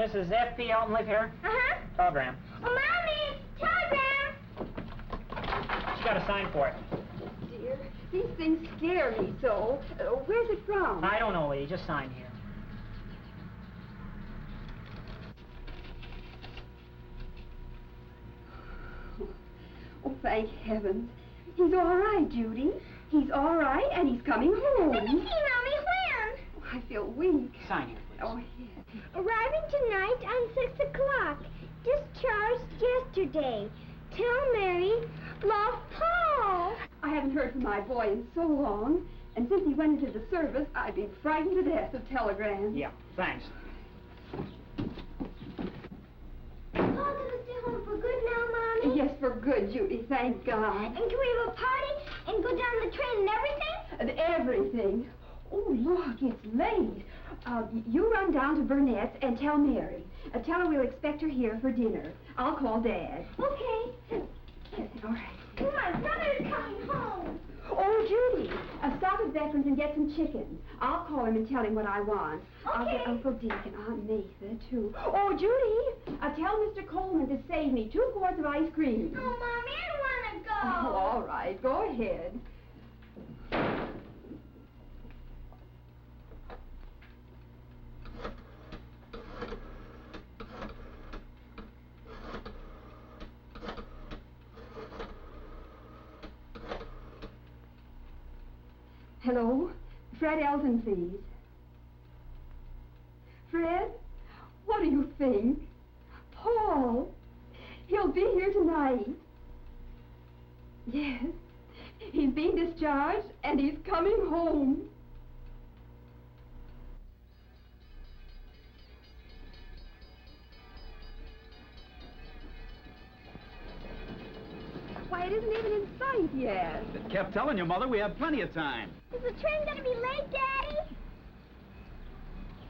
This is F.P. Elton, live here? Uh-huh. Telegram. Oh, Mommy! Telegram! She got a sign for it. Dear, these things scare me so. Where's it from? I don't know, lady. Just sign here. Oh, thank heavens. He's all right, Judy. He's all right, and he's coming home. Let me see, Mommy. When? Oh, I feel weak. Sign here, please. Oh, yes. Arriving tonight on 6 o'clock. Discharged yesterday. Tell Mary, love, Paul. I haven't heard from my boy in so long, and since he went into the service, I'd be frightened to death of telegrams. Yeah, thanks. Paul's gonna stay home for good now, Mommy? Yes, for good, Judy, thank God. And can we have a party and go down the train and everything? And everything. Oh, look, it's late. You run down to Burnett's and tell Mary. Tell her we'll expect her here for dinner. I'll call Dad. Okay. All right. Come on, Brother's coming home. Oh, Judy, stop at Veterans and get some chicken. I'll call him and tell him what I want. I'll Okay. get Uncle Dick and Aunt Matha, too. Oh, Judy, tell Mr. Coleman to save me 2 quarts of ice cream. Oh, Mommy, I want to go. Oh, all right, go ahead. Hello? Fred Elton, please. Fred? What do you think? Paul? He'll be here tonight. Yes. He's being discharged, and he's coming home. Why, it isn't even in sight yet. Kept telling you, Mother, we have plenty of time. Is the train going to be late, Daddy?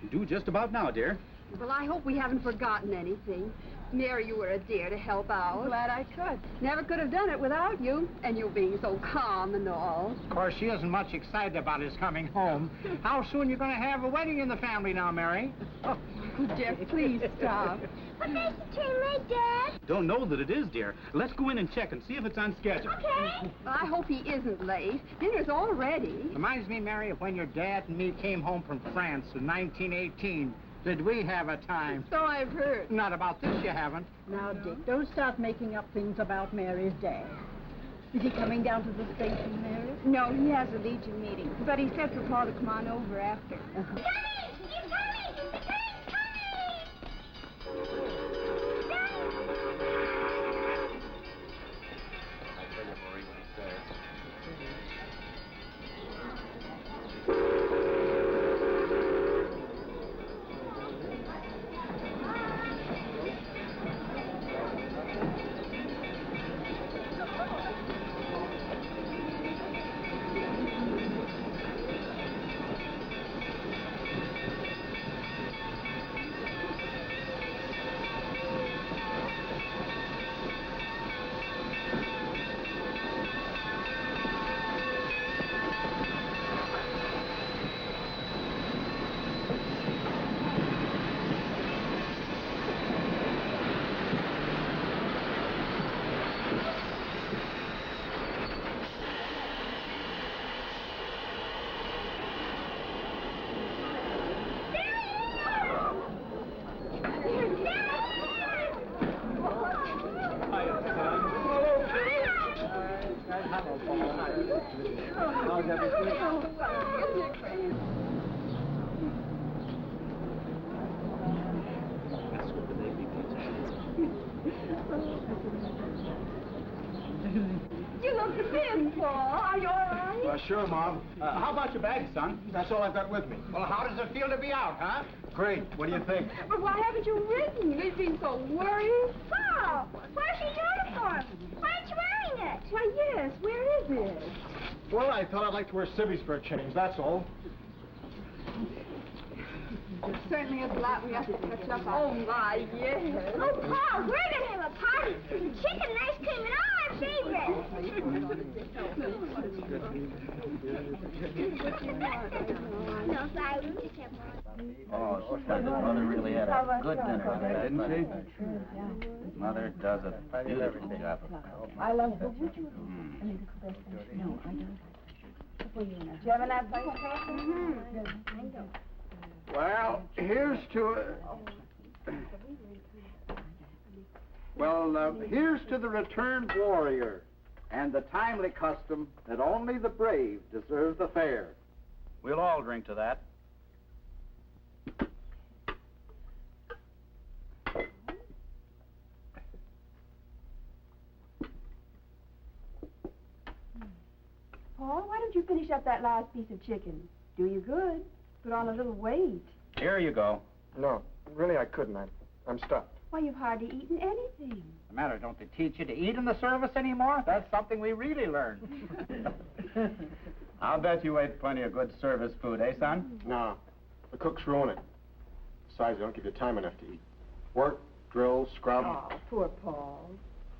Do just about now, dear. Well, I hope we haven't forgotten anything. Mary, you were a dear to help out. Glad I could. Never could have done it without you, and you being so calm and all. Of course, she isn't much excited about his coming home. How soon you going to have a wedding in the family now, Mary? Oh, Jeff, please stop. What makes the train late, Dad? Don't know that it is, dear. Let's go in and check and see if it's on schedule. Okay. I hope he isn't late. Dinner's all ready. Reminds me, Mary, of when your dad and me came home from France in 1918. Did we have a time? So I've heard. Not about this, you haven't. Now, Dick, don't start making up things about Mary's dad. Is he coming down to the station, Mary? No, he has a Legion meeting, but he said for Paul to come on over after. Coming! He's coming! The train's coming! You look thin, Paul. Are you all right? Sure, Mom. How about your bag, son? That's all I've got with me. Well, how does it feel to be out, huh? Great. What do you think? But why haven't you written? You seem so worried. Paul, where's your uniform? Why aren't you wearing it? Why, yes. Where is it? Well, I thought I'd like to wear civvies for a change, that's all. There certainly is a lot we have to catch up on. Oh, my, yes. Oh, Paul, we're going to have a party. Chicken and ice cream and all our favorites. No, sorry, we just have one. Oh, Mother really had a good dinner, didn't she? Mother does a beautiful job. I love it. No, I don't. Do you have an application? Well, here's to here's to the returned warrior and the timely custom that only the brave deserve the fair. We'll all drink to that. Paul, why don't you finish up that last piece of chicken? Do you good. Put on a little weight. Here you go. No, really I couldn't. I'm stuffed. Why, you've hardly eaten anything. The matter, don't they teach you to eat in the service anymore? That's something we really learned. I'll bet you ate plenty of good service food, eh, son? No, the cooks ruin it. Besides, they don't give you time enough to eat. Work, drill, scrub. Oh, poor Paul.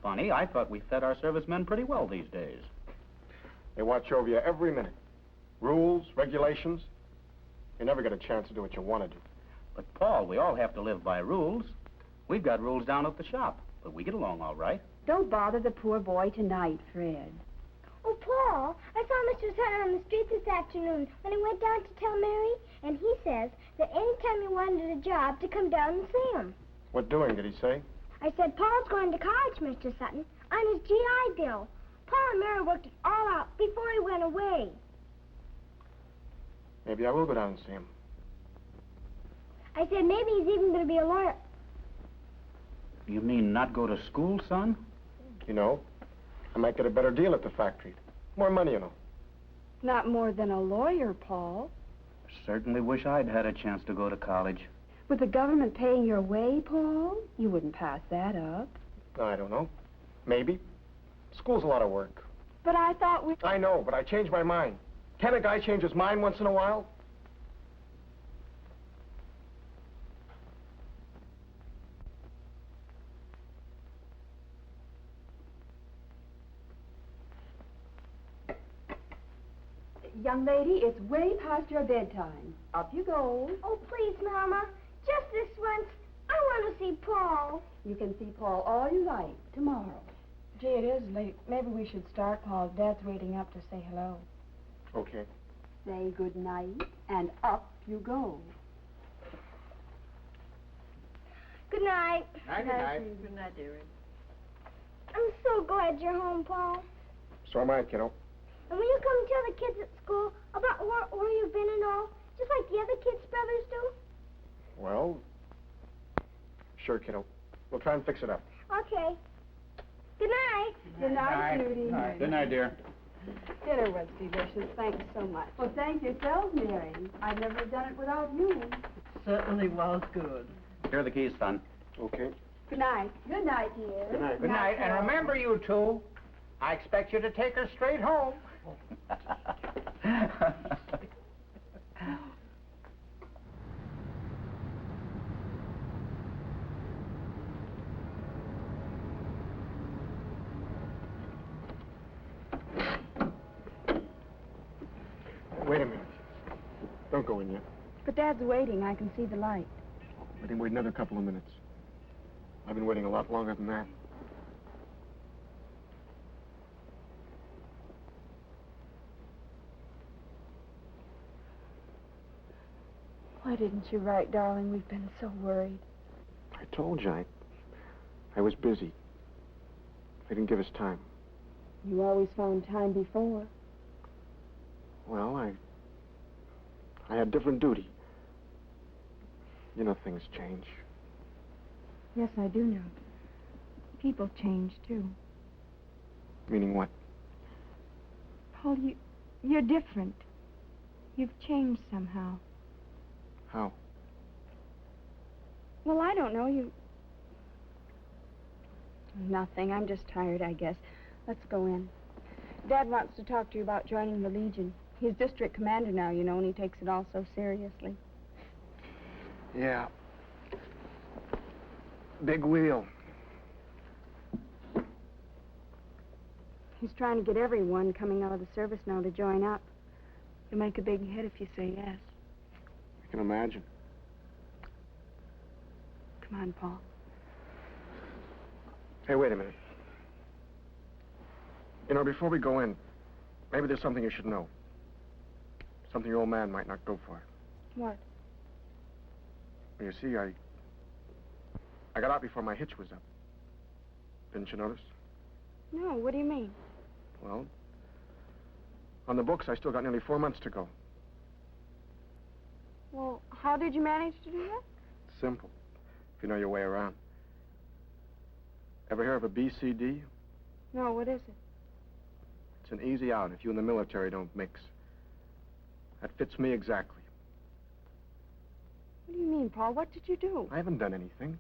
Funny, I thought we fed our servicemen pretty well these days. They watch over you every minute. Rules, regulations. You never get a chance to do what you want to do. But, Paul, we all have to live by rules. We've got rules down at the shop, but we get along all right. Don't bother the poor boy tonight, Fred. Oh, Paul, I saw Mr. Sutter on the street this afternoon when he went down to tell Mary, and he says that anytime you wanted a job to come down and see him. What doing, did he say? I said, Paul's going to college, Mr. Sutton, on his GI Bill. Paul and Mary worked it all out before he went away. Maybe I will go down and see him. I said maybe he's even going to be a lawyer. You mean not go to school, son? You know, I might get a better deal at the factory. More money, you know. Not more than a lawyer, Paul. Certainly wish I'd had a chance to go to college. With the government paying your way, Paul, you wouldn't pass that up. I don't know. Maybe. School's a lot of work. But I thought we... I know, but I changed my mind. Can a guy change his mind once in a while? Young lady, it's way past your bedtime. Up you go. Oh, please, Mama, just this once. I want to see Paul. You can see Paul all you like tomorrow. Gee, it is late. Maybe we should start, Paul. Dad's waiting up to say hello. Okay. Say good night, and up you go. Good night. Night, night. Good night, dearie. I'm so glad you're home, Paul. So am I, kiddo. And will you come and tell the kids at school about where you've been and all, just like the other kids' brothers do? Well, sure, kiddo. We'll try and fix it up. Okay. Good night. Good night, Judy. Good night, dear. Dinner was delicious. Thanks so much. Well, thank yourself, Mary. I'd never have done it without you. Certainly was good. Here are the keys, son. Okay. Good night. Good night, dear. Good night. Good night, and remember, you two, I expect you to take her straight home. Wait a minute. Don't go in yet. But Dad's waiting. I can see the light. I can wait another couple of minutes. I've been waiting a lot longer than that. Why didn't you write, darling? We've been so worried. I told you, I was busy. They didn't give us time. You always found time before. Well, I had different duty. You know things change. Yes, I do know. People change, too. Meaning what? Paul, you're different. You've changed somehow. How? Well, I don't know. Nothing. I'm just tired, I guess. Let's go in. Dad wants to talk to you about joining the Legion. He's district commander now, you know, and he takes it all so seriously. Yeah. Big wheel. He's trying to get everyone coming out of the service now to join up. You'll make a big hit if you say yes. I can imagine. Come on, Paul. Hey, wait a minute. You know, before we go in, maybe there's something you should know. Something your old man might not go for. What? Well, you see, I got out before my hitch was up. Didn't you notice? No, what do you mean? Well, on the books, I still got nearly 4 months to go. Well, how did you manage to do that? Simple, if you know your way around. Ever hear of a BCD? No, what is it? It's an easy out if you and the military don't mix. That fits me exactly. What do you mean, Paul? What did you do? I haven't done anything.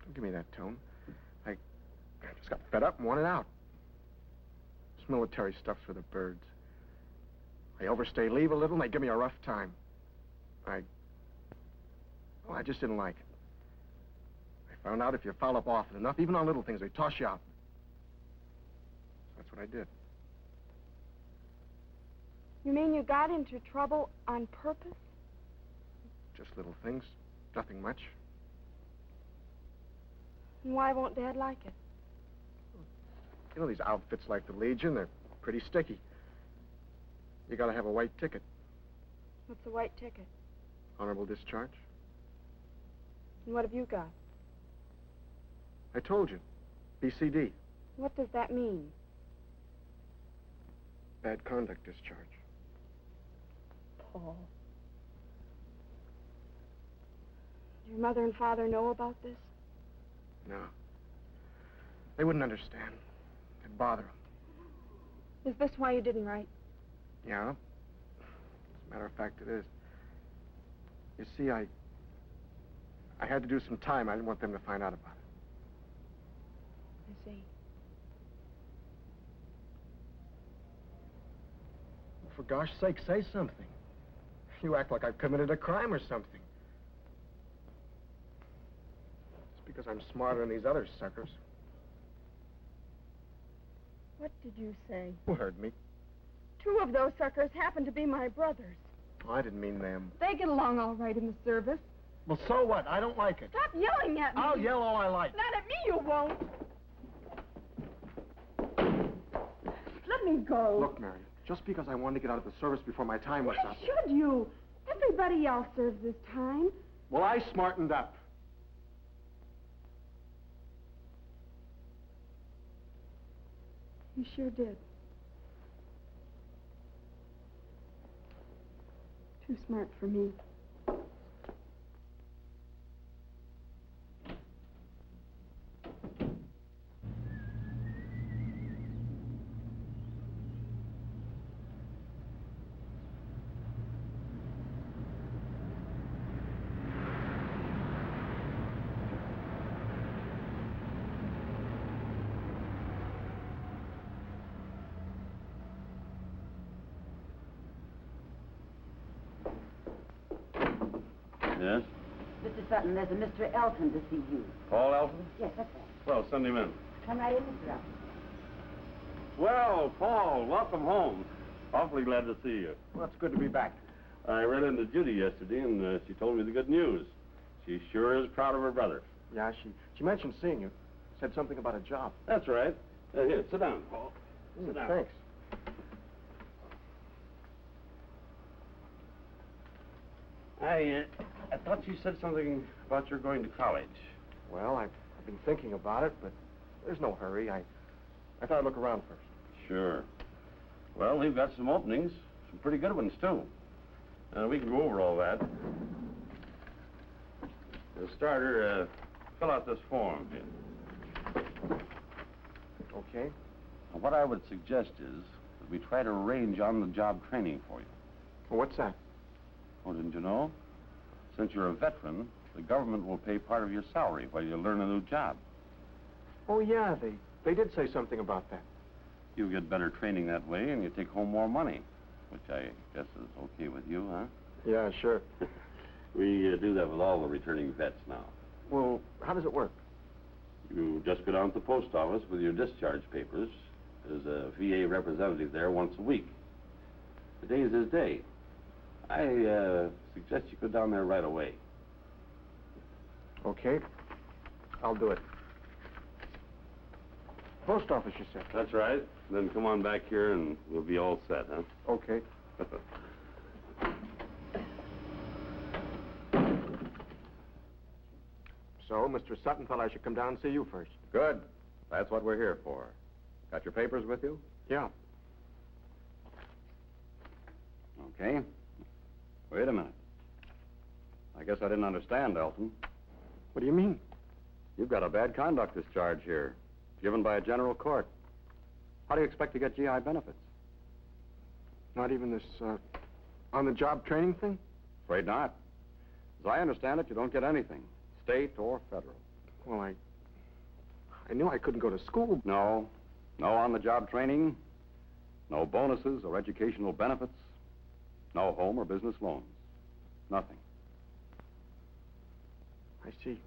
Don't give me that tone. I just got fed up and wanted out. This military stuff's for the birds. I overstay leave a little and they give me a rough time. I just didn't like it. I found out if you foul up often enough, even on little things, they toss you out. That's what I did. You mean you got into trouble on purpose? Just little things, nothing much. And why won't Dad like it? You know, these outfits like the Legion, they're pretty sticky. You gotta have a white ticket. What's a white ticket? Honorable discharge. And what have you got? I told you. BCD. What does that mean? Bad conduct discharge. Paul. Do your mother and father know about this? No. They wouldn't understand. It'd bother them. Is this why you didn't write? Yeah. As a matter of fact, it is. You see, I had to do some time. I didn't want them to find out about it. I see. For gosh sake, say something. You act like I've committed a crime or something. It's because I'm smarter than these other suckers. What did you say? Who heard me? 2 of those suckers happen to be my brothers. Oh, I didn't mean them. They get along all right in the service. Well, so what? I don't like it. Stop yelling at me. I'll yell all I like. Not at me, you won't. Let me go. Look, Mary, just because I wanted to get out of the service before my time was Why up. should you? Everybody else serves this time. Well, I smartened up. You sure did. Too smart for me. Yes? Mr. Sutton, there's a Mr. Elton to see you. Paul Elton? Yes, that's right. Well, send him in. Come right in, Mr. Elton. Well, Paul, welcome home. Awfully glad to see you. Well, it's good to be back. I ran into Judy yesterday, and she told me the good news. She sure is proud of her brother. Yeah, she mentioned seeing you. Said something about a job. That's right. Here, sit down, Paul. Sit down. Thanks. I thought you said something about your going to college. Well, I've been thinking about it, but there's no hurry. I thought I'd look around first. Sure. Well, we've got some openings, some pretty good ones, too. We can go over all that. For a starter, fill out this form here. Okay. What I would suggest is that we try to arrange on-the-job training for you. Well, what's that? Oh, didn't you know? Since you're a veteran, the government will pay part of your salary while you learn a new job. Oh, yeah, they did say something about that. You get better training that way, and you take home more money, which I guess is okay with you, huh? Yeah, sure. We do that with all the returning vets now. Well, how does it work? You just go down to the post office with your discharge papers. There's a VA representative there once a week. Today's his day. I suggest you go down there right away. Okay. I'll do it. Post office, you said? That's right. Then come on back here and we'll be all set, huh? Okay. So, Mr. Sutton thought I should come down and see you first. Good. That's what we're here for. Got your papers with you? Yeah. Okay. Wait a minute. I guess I didn't understand, Elton. What do you mean? You've got a bad conduct discharge here, given by a general court. How do you expect to get GI benefits? Not even this, on-the-job training thing? Afraid not. As I understand it, you don't get anything, state or federal. Well, I knew I couldn't go to school. No. No on-the-job training, no bonuses or educational benefits, no home or business loans. Nothing. I see.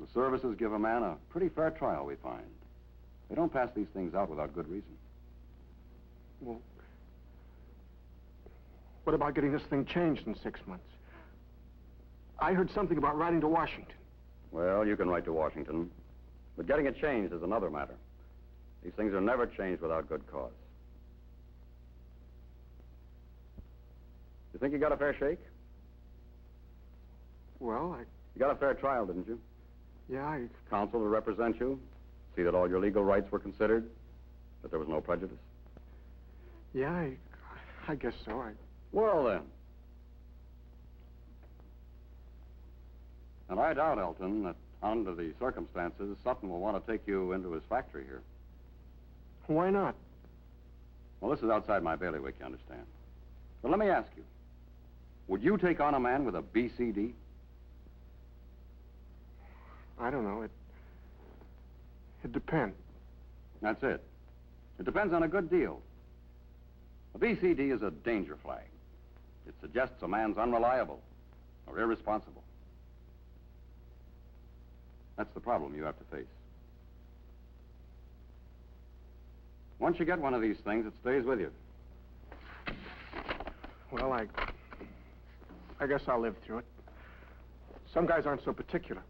The services give a man a pretty fair trial, we find. They don't pass these things out without good reason. Well, what about getting this thing changed in 6 months? I heard something about writing to Washington. Well, you can write to Washington, but getting it changed is another matter. These things are never changed without good cause. You think you got a fair shake? Well, You got a fair trial, didn't you? yeah, Counsel to represent you? See that all your legal rights were considered? That there was no prejudice? yeah, I guess so. Well, then. And I doubt, Elton, that under the circumstances, Sutton will want to take you into his factory here. Why not? Well, this is outside my bailiwick, you understand. But let me ask you, would you take on a man with a BCD? I don't know. It depends. That's it. It depends on a good deal. A BCD is a danger flag. It suggests a man's unreliable or irresponsible. That's the problem you have to face. Once you get one of these things, it stays with you. Well, I guess I'll live through it. Some guys aren't so particular.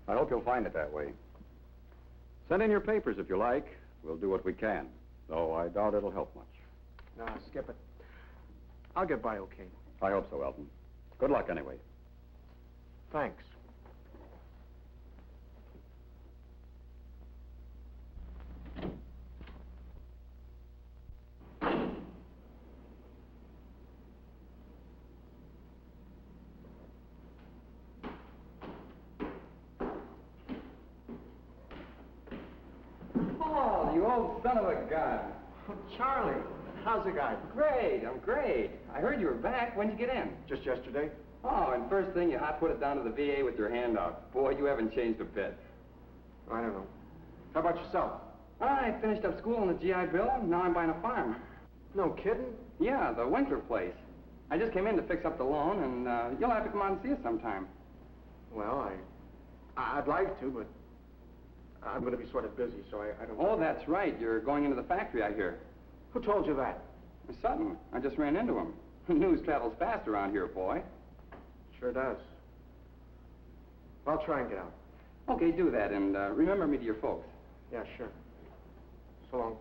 I hope you'll find it that way. Send in your papers if you like. We'll do what we can, though I doubt it'll help much. Nah, skip it. I'll get by okay. I hope so, Elton. Good luck anyway. Thanks. Oh, you old son of a gun. Charlie, how's it going? Great, I'm great. I heard you were back. When'd you get in? Just yesterday? Oh, and first thing, you hot put it down to the VA with your hand out. Boy, you haven't changed a bit. I don't know. How about yourself? I finished up school on the GI Bill, and now I'm buying a farm. No kidding? Yeah, the Winkler place. I just came in to fix up the loan, and you'll have to come out and see us sometime. Well, I'd like to, but I'm going to be sort of busy, so I don't... Oh, that's right. You're going into the factory, I hear. Who told you that? Sutton. I just ran into him. News travels fast around here, boy. Sure does. I'll try and get out. Okay, do that, and remember me to your folks. Yeah, sure. So long.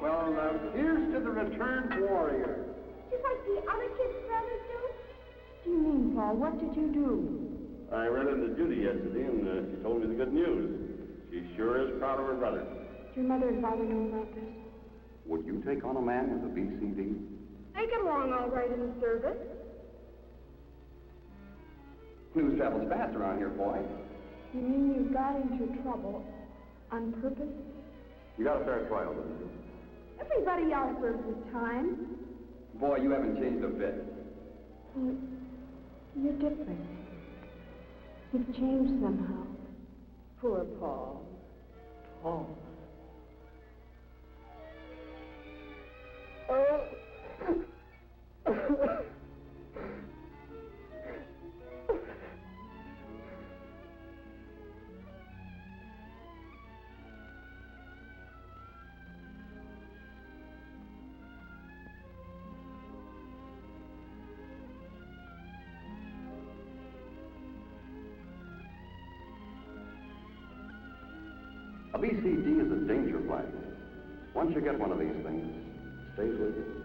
Well, here's to the returned warrior. Just like the other kids' brothers do? What do you mean, Paul? What did you do? I ran into Judy yesterday, and she told me the good news. She sure is proud of her brother. Does your mother and father know about this? Would you take on a man with a BCD? They get along all right in the service. News travels fast around here, boy. You mean you got into trouble on purpose? You got a fair trial, didn't you? Everybody else serves his time. Boy, you haven't changed a bit. Well, you're different. You've changed somehow. Poor Paul. Paul. A BCD is a danger flag. Once you get one of these things, it stays with you.